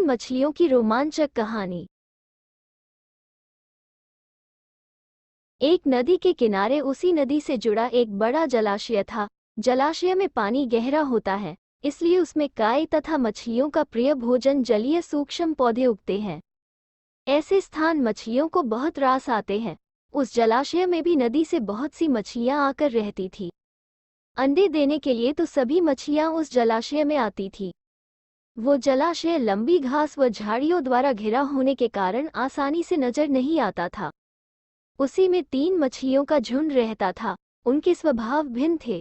तीन मछलियों की रोमांचक कहानी। एक नदी के किनारे उसी नदी से जुड़ा एक बड़ा जलाशय था। जलाशय में पानी गहरा होता है, इसलिए उसमें काई तथा मछलियों का प्रिय भोजन जलीय सूक्ष्म पौधे उगते हैं। ऐसे स्थान मछलियों को बहुत रास आते हैं। उस जलाशय में भी नदी से बहुत सी मछलियां आकर रहती थी। अंडे देने के लिए तो सभी मछलियां उस जलाशय में आती थी। वो जलाशय लंबी घास व झाड़ियों द्वारा घिरा होने के कारण आसानी से नजर नहीं आता था। उसी में तीन मछलियों का झुंड रहता था। उनके स्वभाव भिन्न थे।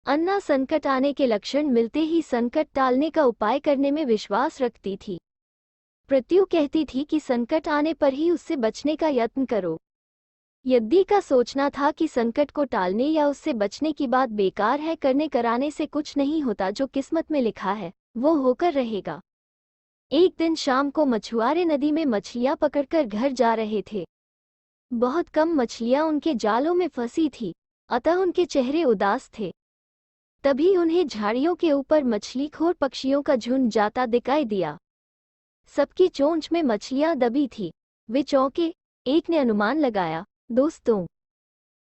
अन्ना संकट आने के लक्षण मिलते ही संकट टालने का उपाय करने में विश्वास रखती थी। प्रत्यु कहती थी कि संकट आने पर ही उससे बचने का यत्न करो। यद्दी का सोचना था कि संकट को टालने या उससे बचने की बात बेकार है, करने कराने से कुछ नहीं होता। जो किस्मत में लिखा है वो होकर रहेगा। एक दिन शाम को मछुआरे नदी में मछलियां पकड़कर घर जा रहे थे। बहुत कम मछलियां उनके जालों में फंसी थी, अतः उनके चेहरे उदास थे। तभी उन्हें झाड़ियों के ऊपर मछलीखोर पक्षियों का झुंड जाता दिखाई दिया। सबकी चोंच में मछलियां दबी थी। वे चौंके। एक ने अनुमान लगाया, दोस्तों,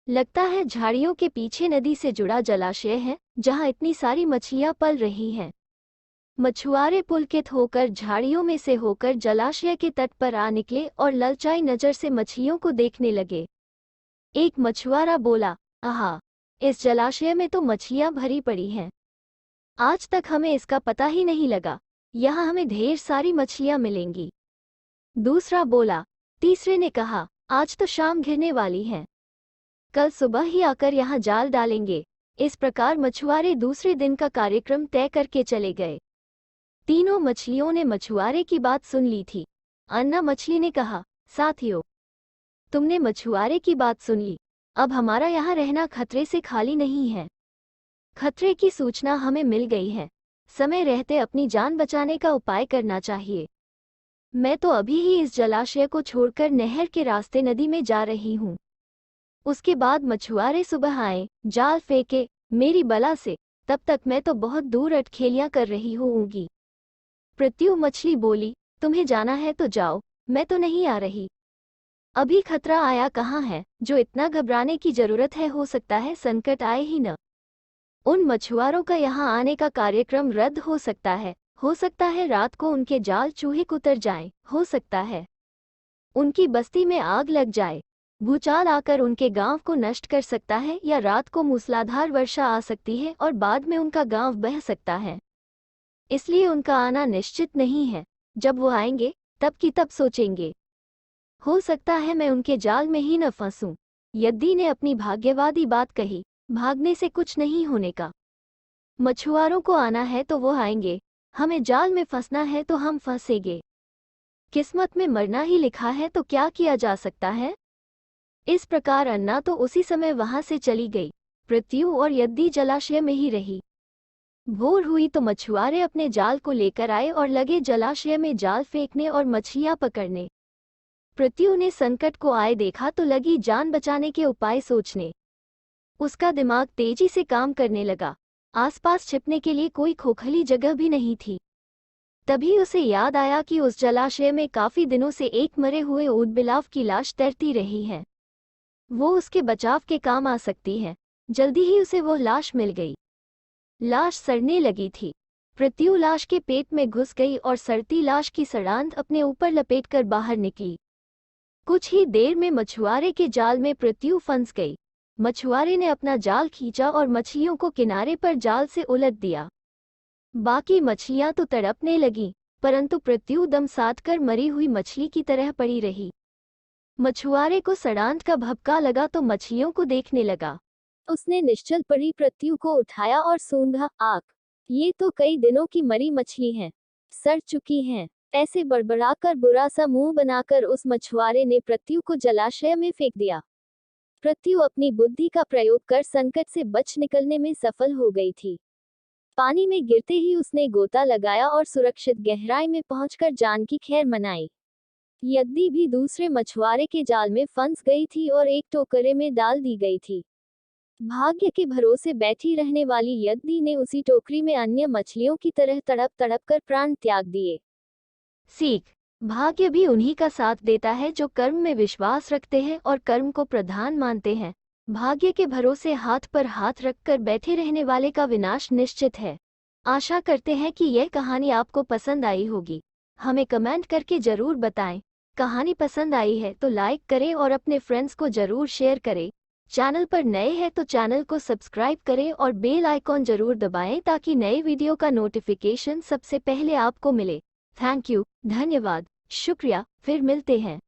लगता है झाड़ियों के पीछे नदी से जुड़ा जलाशय है, जहां इतनी सारी मछलियां पल रही हैं। मछुआरे पुलकित होकर झाड़ियों में से होकर जलाशय के तट पर आ निकले और ललचाई नजर से मछलियों को देखने लगे। एक मछुआरा बोला, आहा, इस जलाशय में तो मछलियां भरी पड़ी हैं। आज तक हमें इसका पता ही नहीं लगा। यहाँ हमें ढेर सारी मछलियां मिलेंगी। दूसरा बोला। तीसरे ने कहा, आज तो शाम घिरने वाली है, कल सुबह ही आकर यहाँ जाल डालेंगे। इस प्रकार मछुआरे दूसरे दिन का कार्यक्रम तय करके चले गए। तीनों मछलियों ने मछुआरे की बात सुन ली थी। अन्ना मछली ने कहा, साथियों, तुमने मछुआरे की बात सुन ली। अब हमारा यहाँ रहना खतरे से खाली नहीं है। खतरे की सूचना हमें मिल गई है। समय रहते अपनी जान बचाने का उपाय करना चाहिए। मैं तो अभी ही इस जलाशय को छोड़कर नहर के रास्ते नदी में जा रही हूँ। उसके बाद मछुआरे सुबह आए, जाल फेंके मेरी बला से। तब तक मैं तो बहुत दूर अटखेलियां कर रही होऊंगी। प्रत्यु मछली बोली, तुम्हें जाना है तो जाओ, मैं तो नहीं आ रही। अभी खतरा आया कहाँ है, जो इतना घबराने की जरूरत है। हो सकता है संकट आए ही न। उन मछुआरों का यहाँ आने का कार्यक्रम रद्द हो सकता है। हो सकता है रात को उनके जाल चूहे कुतर जाएं। हो सकता है उनकी बस्ती में आग लग जाए। भूचाल आकर उनके गांव को नष्ट कर सकता है, या रात को मूसलाधार वर्षा आ सकती है और बाद में उनका गांव बह सकता है। इसलिए उनका आना निश्चित नहीं है। जब वो आएंगे तब की तब सोचेंगे। हो सकता है मैं उनके जाल में ही न फंसूं। यद्दी ने अपनी भाग्यवादी बात कही, भागने से कुछ नहीं होने का। मछुआरों को आना है तो वो आएंगे, हमें जाल में फंसना है तो हम फंसेंगे। किस्मत में मरना ही लिखा है तो क्या किया जा सकता है। इस प्रकार अन्ना तो उसी समय वहां से चली गई। प्रत्यु और यद्दी जलाशय में ही रही। भोर हुई तो मछुआरे अपने जाल को लेकर आए और लगे जलाशय में जाल फेंकने और मछलियां पकड़ने। प्रत्यु ने संकट को आए देखा तो लगी जान बचाने के उपाय सोचने। उसका दिमाग तेजी से काम करने लगा। आसपास छिपने के लिए कोई खोखली जगह भी नहीं थी। तभी उसे याद आया कि उस जलाशय में काफी दिनों से एक मरे हुए ऊदबिलाव की लाश तैरती रही है। वो उसके बचाव के काम आ सकती है। जल्दी ही उसे वो लाश मिल गई। लाश सड़ने लगी थी। प्रत्यु लाश के पेट में घुस गई और सड़ती लाश की सड़ांध अपने ऊपर लपेटकर बाहर निकली। कुछ ही देर में मछुआरे के जाल में प्रत्यु फंस गई। मछुआरे ने अपना जाल खींचा और मछलियों को किनारे पर जाल से उलट दिया। बाकी मछलियां तो तड़पने लगीं, परंतु प्रत्यु दम साधकर मरी हुई मछली की तरह पड़ी रही। मछुआरे को सड़ांध का भभका लगा तो मछलियों को देखने लगा। उसने निश्चल पड़ी प्रत्यु को उठाया और सूंघा। आग, ये तो कई दिनों की मरी मछली हैं, सड़ चुकी हैं। ऐसे बड़बड़ाकर बुरा सा मुंह बनाकर उस मछुआरे ने प्रत्यु को जलाशय में फेंक दिया। प्रत्यु अपनी बुद्धि का प्रयोग कर संकट से बच निकलने में सफल हो गई थी। पानी में गिरते ही उसने गोता लगाया और सुरक्षित गहराई में पहुंचकर जान की खैर मनाई। यद्दी भी दूसरे मछुआरे के जाल में फंस गई थी और एक टोकरे में डाल दी गई थी। भाग्य के भरोसे बैठी रहने वाली यद्दी ने उसी टोकरी में अन्य मछलियों की तरह तड़प तड़प कर प्राण त्याग दिए। सीख। भाग्य भी उन्हीं का साथ देता है जो कर्म में विश्वास रखते हैं और कर्म को प्रधान मानते हैं। भाग्य के भरोसे हाथ पर हाथ रखकर बैठे रहने वाले का विनाश निश्चित है। आशा करते हैं कि यह कहानी आपको पसंद आई होगी। हमें कमेंट करके जरूर बताएं। कहानी पसंद आई है तो लाइक करें और अपने फ्रेंड्स को जरूर शेयर करें। चैनल पर नए हैं तो चैनल को सब्सक्राइब करें और बेल आइकॉन जरूर दबाएं ताकि नए वीडियो का नोटिफिकेशन सबसे पहले आपको मिले। थैंक यू, धन्यवाद, शुक्रिया, फिर मिलते हैं।